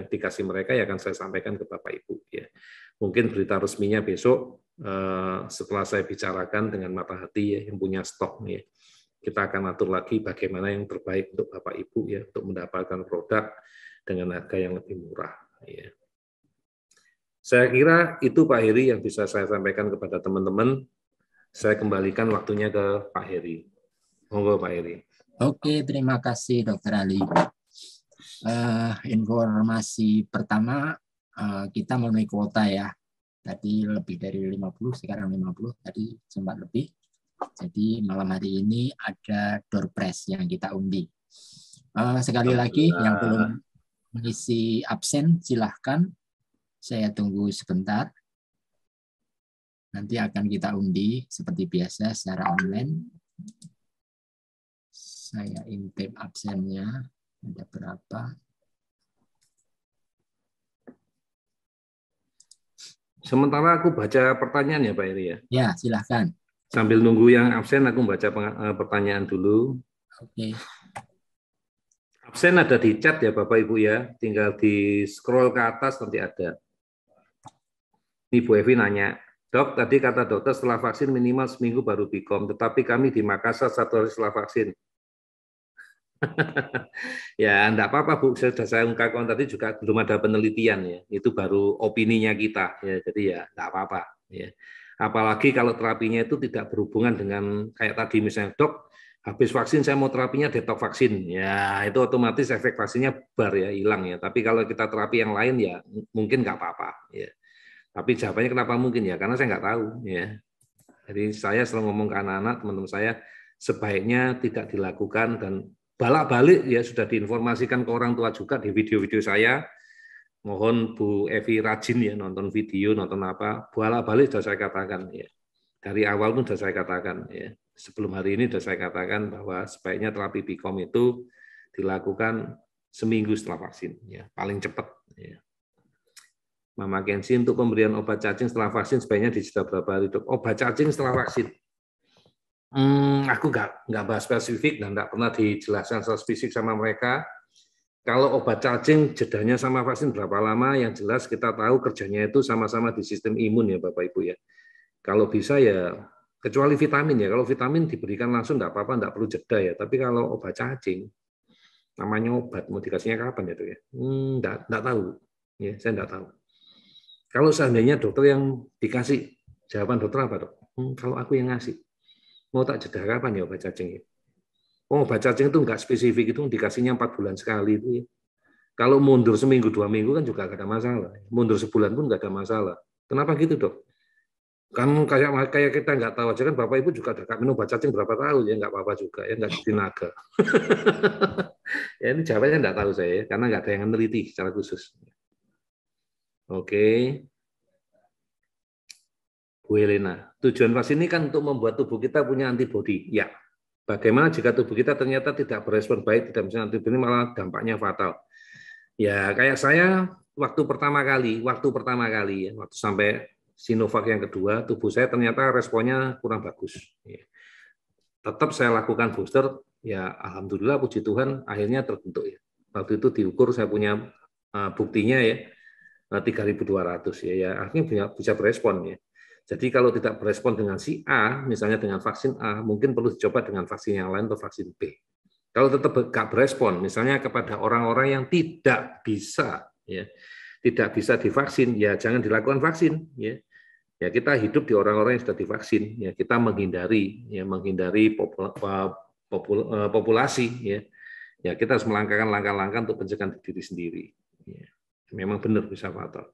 dikasih mereka ya akan saya sampaikan ke Bapak Ibu. Ya. Mungkin berita resminya besok setelah saya bicarakan dengan mata hati ya, yang punya stok ya. Kita akan atur lagi bagaimana yang terbaik untuk Bapak Ibu ya untuk mendapatkan produk dengan harga yang lebih murah. Ya. Saya kira itu Pak Heri yang bisa saya sampaikan kepada teman-teman. Saya kembalikan waktunya ke Pak Heri. Monggo Pak Heri. Oke, terima kasih Dr. Ali. Informasi pertama, kita memenuhi kuota ya. Tadi lebih dari 50, sekarang 50, tadi sempat lebih. Jadi malam hari ini ada door prize yang kita undi. Sekali lagi, yang belum mengisi absen, silahkan. Saya tunggu sebentar. Nanti akan kita undi seperti biasa secara online. Saya intip absennya. Ada berapa? Sementara aku baca pertanyaan ya Pak Heri ya. Ya, silahkan. Sambil nunggu yang absen, aku baca pertanyaan dulu. Oke. Absen ada di chat ya Bapak Ibu ya. Tinggal di scroll ke atas nanti ada. Ini Bu Evi nanya, Dok, tadi kata dokter setelah vaksin minimal seminggu baru BIKOM, tetapi kami di Makassar 1 hari setelah vaksin. Ya, enggak apa-apa Bu, sudah saya ungkapkan tadi juga belum ada penelitian ya. Itu baru opininya kita ya. Jadi ya enggak apa-apa ya. Apalagi kalau terapinya itu tidak berhubungan dengan kayak tadi misalnya, Dok, habis vaksin saya mau terapinya detox vaksin. Ya, itu otomatis efek vaksinnya bar ya, hilang ya. Tapi kalau kita terapi yang lain ya mungkin nggak apa-apa ya. Tapi jawabannya kenapa mungkin ya? Karena saya nggak tahu ya. Jadi saya selalu ngomong ke anak-anak, teman-teman saya, sebaiknya tidak dilakukan dan balak-balik ya sudah diinformasikan ke orang tua juga di video-video saya. Mohon Bu Evi rajin ya nonton video, nonton apa, bolak-balik sudah saya katakan ya. Dari awal pun sudah saya katakan ya. Sebelum hari ini sudah saya katakan bahwa sebaiknya terapi BIKOM itu dilakukan seminggu setelah vaksin ya, paling cepat ya. Mama Kensi, untuk pemberian obat cacing setelah vaksin sebaiknya dijeda berapa hari, Dok? Obat cacing setelah vaksin. Aku nggak bahas spesifik dan nggak pernah dijelaskan secara spesifik sama mereka. Kalau obat cacing jedanya sama vaksin berapa lama, yang jelas kita tahu kerjanya itu sama-sama di sistem imun ya Bapak Ibu ya. Kalau bisa ya, kecuali vitamin ya, kalau vitamin diberikan langsung enggak apa-apa, enggak perlu jeda ya. Tapi kalau obat cacing, namanya obat, mau dikasihnya kapan ya Dok ya? Enggak tahu, ya saya enggak tahu. Kalau seandainya dokter yang dikasih, jawaban dokter apa Dok? Kalau aku yang ngasih, mau tak jeda kapan ya obat cacing ya? Oh, obat cacing itu enggak spesifik, itu dikasihnya 4 bulan sekali itu ya. Kalau mundur seminggu 2 minggu kan juga enggak ada masalah. Mundur sebulan pun enggak ada masalah. Kenapa gitu Dok? Kan kayak kita nggak tahu aja kan Bapak Ibu juga udah minum obat cacing berapa tahun ya nggak apa-apa juga ya nggak jadi naga. Ya ini jawabannya nggak tahu saya karena nggak ada yang meneliti secara khusus. Oke. Bu Helena, tujuan vaksin ini kan untuk membuat tubuh kita punya antibodi. Ya. Bagaimana jika tubuh kita ternyata tidak berespon baik, tidak bisa antibodi malah dampaknya fatal. Ya kayak saya waktu pertama kali ya, waktu sampai Sinovac yang kedua, tubuh saya ternyata responnya kurang bagus. Tetap saya lakukan booster, ya alhamdulillah puji Tuhan akhirnya terbentuk ya. Waktu itu diukur saya punya buktinya ya 3.200 ya, akhirnya bisa berespon ya. Jadi kalau tidak berespon dengan si A, misalnya dengan vaksin A, mungkin perlu dicoba dengan vaksin yang lain atau vaksin B. Kalau tetap nggak berespon, misalnya kepada orang-orang yang tidak bisa divaksin, ya jangan dilakukan vaksin. Ya kita hidup di orang-orang yang sudah divaksin. Ya kita menghindari populasi. Ya kita harus melangkahkan langkah-langkah untuk pencegahan diri sendiri. Ya, memang benar bisa fatal.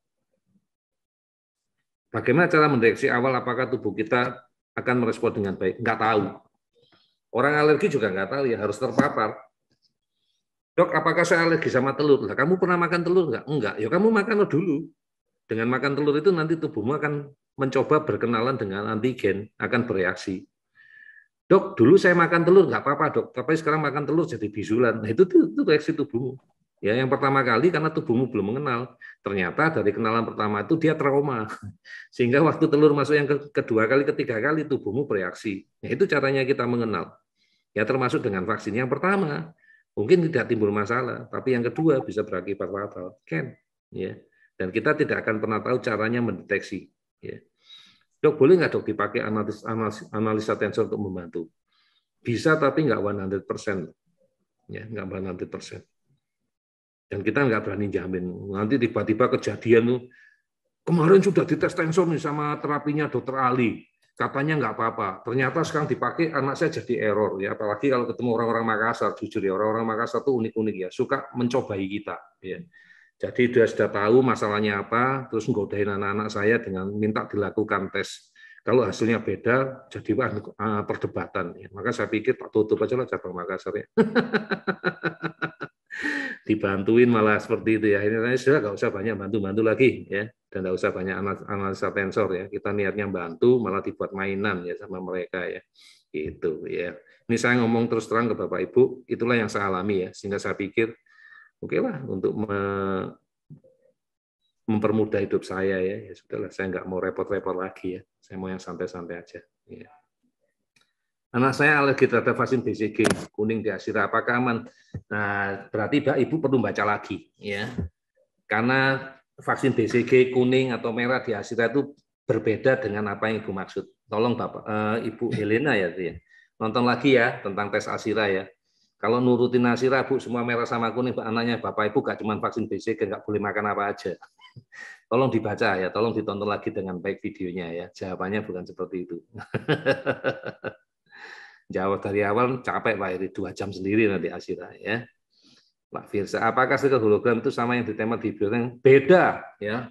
Bagaimana cara mendeteksi awal apakah tubuh kita akan merespon dengan baik? Nggak tahu. Orang alergi juga nggak tahu ya, harus terpapar. Dok, apakah saya alergi sama telur? Lah, kamu pernah makan telur nggak? Enggak. Ya kamu makan dulu. Dengan makan telur itu nanti tubuhmu akan mencoba berkenalan dengan antigen, akan bereaksi. Dok, dulu saya makan telur nggak apa-apa dok, tapi sekarang makan telur jadi bisulan. Nah itu reaksi tubuhmu. Ya, yang pertama kali karena tubuhmu belum mengenal, ternyata dari kenalan pertama itu dia trauma, sehingga waktu telur masuk yang kedua kali, ketiga kali tubuhmu bereaksi. Nah, itu caranya kita mengenal. Ya termasuk dengan vaksin yang pertama. mungkin tidak timbul masalah, tapi yang kedua bisa berakibat fatal, ya. Dan kita tidak akan pernah tahu caranya mendeteksi, ya. Dok, boleh nggak dok dipakai analisa tensor untuk membantu? Bisa, tapi nggak 100%, ya, nggak 100%. Dan kita nggak berani jamin. Nanti tiba-tiba kejadian tuh, kemarin sudah dites tensor nih sama terapinya dokter Ali, katanya nggak apa-apa. Ternyata sekarang dipakai anak saya jadi error, ya. Apalagi kalau ketemu orang-orang Makassar, jujur ya, orang-orang Makassar tuh unik-unik ya, suka mencobai kita, ya. Jadi dia sudah tahu masalahnya apa, terus nggodain anak-anak saya dengan minta dilakukan tes. Kalau hasilnya beda, jadi perdebatan. Ya. Maka saya pikir tak tutup aja lah cabang Makassar ya. Dibantuin malah seperti itu ya. Ini sudah nggak usah banyak bantu-bantu lagi ya, dan nggak usah banyak analisa tensor ya. Kita niatnya bantu, malah dibuat mainan ya sama mereka ya. Gitu ya. Ini saya ngomong terus terang ke Bapak Ibu, itulah yang saya alami ya. Sehingga saya pikir oke lah untuk mempermudah hidup saya ya. Ya sudahlah, saya nggak mau repot-repot lagi ya. Saya mau yang santai-santai aja. Ya. Anak saya alergi terhadap vaksin BCG kuning di Asira, apakah aman? Nah, berarti Ibu perlu baca lagi, ya. Karena vaksin BCG kuning atau merah di Asira itu berbeda dengan apa yang Ibu maksud. Tolong Bapak, Ibu Helena ya, nonton lagi ya tentang tes Asira ya. Kalau nurutin Asira, Bu, semua merah sama kuning, anaknya Bapak Ibu gak cuma vaksin BCG, nggak boleh makan apa aja. Tolong dibaca ya, tolong ditonton lagi dengan baik videonya ya. Jawabannya bukan seperti itu. Jawab dari awal capek Pak Iri, 2 jam sendiri nanti Asira ya. Pak Firsa, apakah stiker hologram itu sama yang ditempel di building? Beda ya.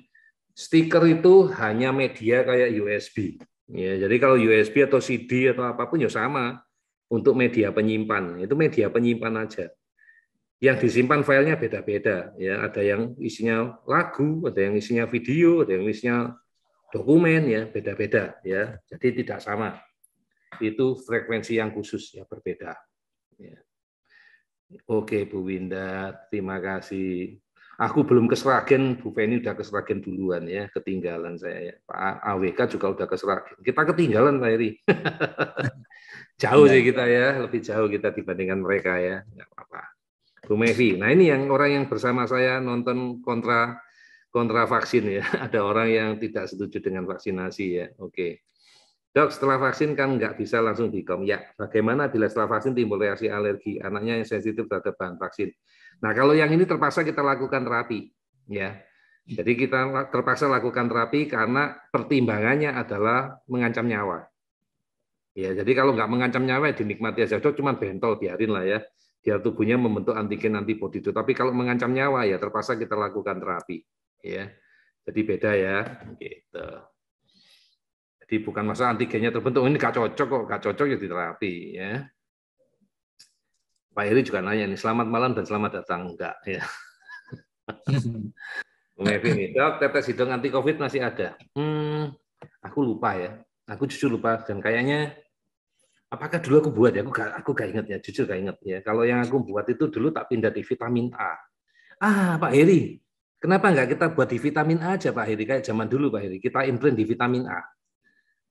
Stiker itu hanya media kayak USB. Ya, jadi kalau USB atau CD atau apapun ya sama untuk media penyimpan. Itu media penyimpan aja. Yang disimpan filenya beda-beda ya. Ada yang isinya lagu, ada yang isinya video, ada yang isinya dokumen ya, beda-beda ya. Jadi tidak sama. Itu frekuensi yang khusus ya, berbeda. Ya. Oke Bu Winda, terima kasih. Aku belum ke Sragen, Bu Feni udah ke Sragen duluan ya, ketinggalan saya ya. Pak AWK juga udah ke Sragen. Kita ketinggalan Pak Eri. Jauh sih kita ya, lebih jauh kita dibandingkan mereka ya. Nggak apa-apa. Bu Mevi, nah ini yang orang yang bersama saya nonton kontra vaksin ya. Ada orang yang tidak setuju dengan vaksinasi ya. Oke. Dok, setelah vaksin kan nggak bisa langsung dikom. Ya, bagaimana bila setelah vaksin timbul reaksi alergi, anaknya yang sensitif terhadap bahan vaksin. Nah, kalau yang ini terpaksa kita lakukan terapi. Ya, jadi kita terpaksa lakukan terapi karena pertimbangannya adalah mengancam nyawa. Ya, jadi kalau nggak mengancam nyawa, dinikmati aja. Dok, cuma bentol, biarin lah ya. Biar tubuhnya membentuk antigen antibodi itu. Tapi kalau mengancam nyawa, ya terpaksa kita lakukan terapi. Ya, jadi beda ya. Gitu. Jadi bukan masalah antigennya terbentuk, ini nggak cocok ya di terapi ya. Pak Eri juga nanya nih, selamat malam dan selamat datang, enggak ya. Mevi nih, Dok, tetes hidung anti COVID masih ada. Aku lupa ya, aku jujur lupa dan kayaknya apakah dulu aku buat ya, aku gak ingat ya, jujur gak ingat ya. Kalau yang aku buat itu dulu tak pindah di vitamin A. Pak Heri, kenapa nggak kita buat di vitamin A aja Pak Heri, kayak zaman dulu Pak Heri, kita imprint di vitamin A.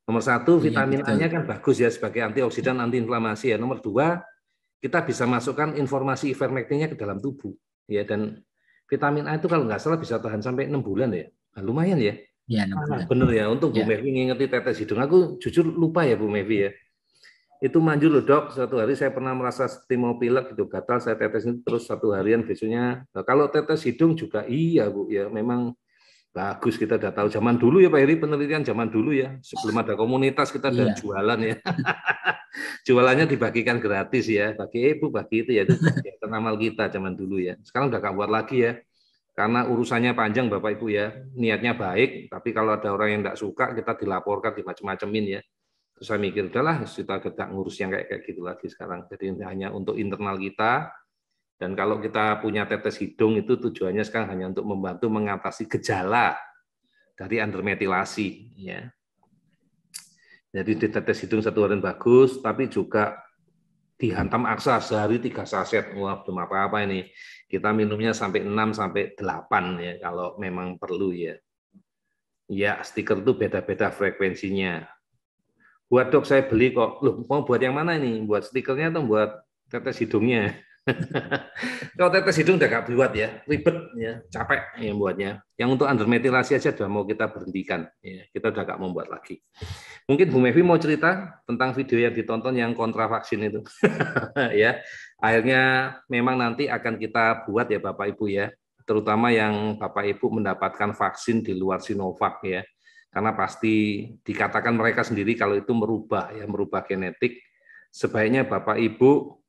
Nomor 1, vitamin A-nya kan bagus ya sebagai antioksidan, antiinflamasi ya. Nomor 2, kita bisa masukkan informasi ivermectinnya ke dalam tubuh ya, dan vitamin A itu kalau nggak salah bisa tahan sampai 6 bulan ya. Nah, lumayan ya. Ya, 6 bulan. Bener ya, untuk Bu Mevi ngingeti tetes hidung. Aku jujur lupa ya Bu Mevi ya. Itu manjur loh Dok, suatu hari saya pernah merasa seperti mau pilek gitu, gatal, saya tetes itu terus 1 harian besoknya. Nah, kalau tetes hidung juga iya Bu ya, memang bagus, kita udah tahu zaman dulu ya Pak Heri, penelitian zaman dulu ya, sebelum ada komunitas kita udah jualan ya. Jualannya dibagikan gratis ya, bagi ibu, bagi itu ya, itu kegiatan amal kita zaman dulu ya. Sekarang udah gak buat lagi ya, karena urusannya panjang Bapak Ibu ya, niatnya baik, tapi kalau ada orang yang nggak suka kita dilaporkan, dimacem-macemin ya. Terus saya mikir udahlah kita gak ngurus yang kayak gitu lagi sekarang. Jadi hanya untuk internal kita. Dan kalau kita punya tetes hidung itu tujuannya sekarang hanya untuk membantu mengatasi gejala dari undermetilasi. Ya. Jadi di tetes hidung 1 harian bagus, tapi juga dihantam aksa sehari 3 saset. Wah, belum apa-apa ini. Kita minumnya sampai 6 sampai 8 ya kalau memang perlu ya. Ya, stiker itu beda-beda frekuensinya. Buat Dok saya beli kok. Loh, mau buat yang mana ini? Buat stikernya atau buat tetes hidungnya? Kalau tetes hidung udah gak buat ya, ribet ya, capek yang buatnya. Yang untuk undermetilasi aja udah mau kita berhentikan, ya, kita udah gak membuat lagi. Mungkin Bu Mevi mau cerita tentang video yang ditonton yang kontra vaksin itu, ya. Akhirnya memang nanti akan kita buat ya Bapak Ibu ya, terutama yang Bapak Ibu mendapatkan vaksin di luar Sinovac ya, karena pasti dikatakan mereka sendiri kalau itu merubah genetik. Sebaiknya Bapak Ibu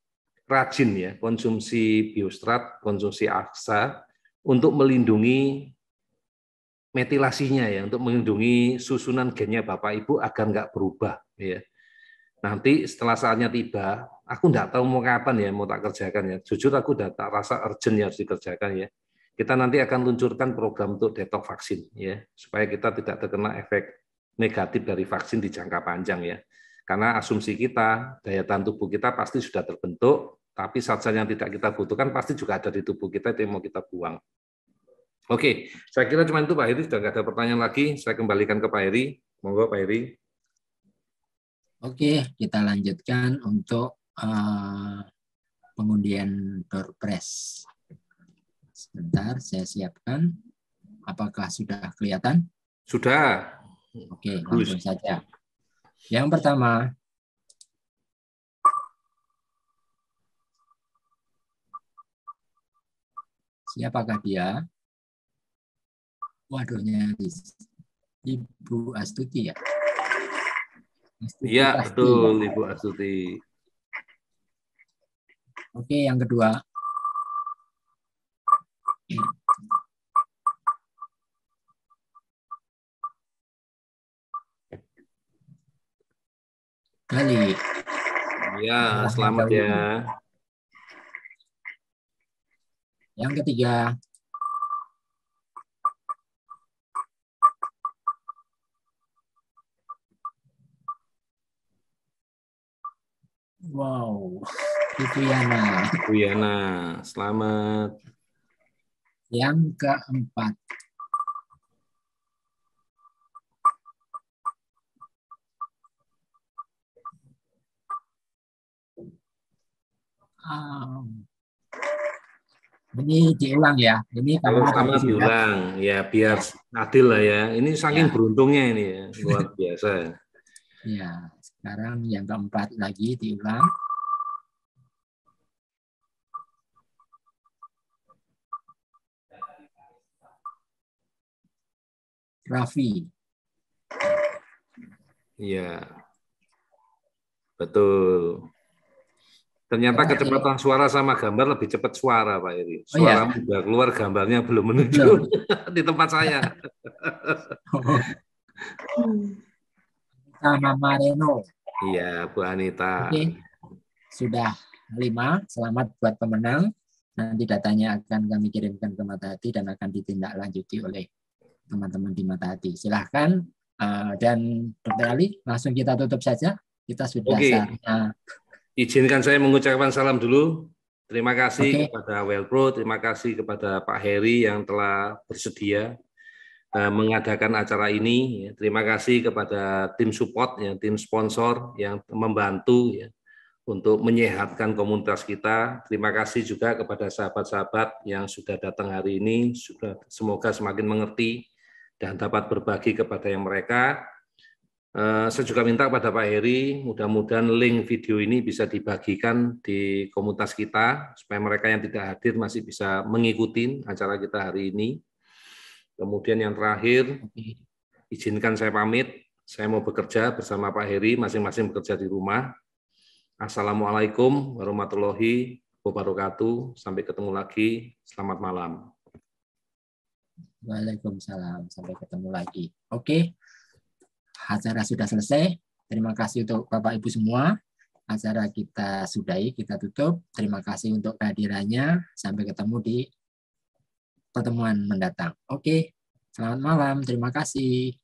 rajin ya konsumsi biostrat, konsumsi aksa untuk melindungi metilasinya ya, untuk melindungi susunan gennya Bapak Ibu agar nggak berubah ya. Nanti setelah saatnya tiba, aku nggak tahu mau kapan ya mau tak kerjakan ya. Jujur aku udah tak rasa urgent ya harus dikerjakan ya. Kita nanti akan luncurkan program untuk detox vaksin ya, supaya kita tidak terkena efek negatif dari vaksin di jangka panjang ya. Karena asumsi kita, daya tahan tubuh kita pasti sudah terbentuk, tapi zat-zat yang tidak kita butuhkan pasti juga ada di tubuh kita, itu yang mau kita buang. Oke, saya kira cuma itu Pak Heri, sudah nggak ada pertanyaan lagi, saya kembalikan ke Pak Heri. Monggo Pak Heri. Oke, kita lanjutkan untuk pengundian door prize. Sebentar, saya siapkan. Apakah sudah kelihatan? Sudah. Oke, langsung saja. Yang pertama, siapakah dia? Waduh, nyaris. Ibu Astuti ya? Iya, betul Ibu Astuti. Oke, yang kedua. Kali. Ya, selamat ya. Yang ketiga. Wow, itu Yana. Bu Yana, selamat. Yang keempat. Ini diulang ya. Ini kalau karena sama diulang, ya biar adil lah ya. Ini saking beruntungnya ini ya, luar biasa. Ya, sekarang yang keempat lagi diulang. Raffi. Iya, betul. Ternyata kecepatan suara sama gambar lebih cepat suara, Pak Eri. Suara udah keluar, gambarnya belum menuju di tempat saya. Sama Mareno. Iya, Bu Anita. Oke, sudah 5. Selamat buat pemenang. Nanti datanya akan kami kirimkan ke Mata Hati dan akan ditindaklanjuti oleh teman-teman di Mata Hati. Silahkan. Dan Dr. Ali, langsung kita tutup saja. Kita sudah saatnya. Izinkan saya mengucapkan salam dulu. Terima kasih kepada Wellpro, terima kasih kepada Pak Heri yang telah bersedia mengadakan acara ini. Terima kasih kepada tim support, tim sponsor yang membantu untuk menyehatkan komunitas kita. Terima kasih juga kepada sahabat-sahabat yang sudah datang hari ini. Semoga semakin mengerti dan dapat berbagi kepada yang mereka. Saya juga minta kepada Pak Heri, mudah-mudahan link video ini bisa dibagikan di komunitas kita, supaya mereka yang tidak hadir masih bisa mengikuti acara kita hari ini. Kemudian yang terakhir, izinkan saya pamit, saya mau bekerja bersama Pak Heri, masing-masing bekerja di rumah. Assalamualaikum warahmatullahi wabarakatuh, sampai ketemu lagi, selamat malam. Waalaikumsalam, sampai ketemu lagi. Oke. Acara sudah selesai. Terima kasih untuk Bapak Ibu semua. Acara kita sudahi, kita tutup. Terima kasih untuk kehadirannya. Sampai ketemu di pertemuan mendatang. Oke, selamat malam. Terima kasih.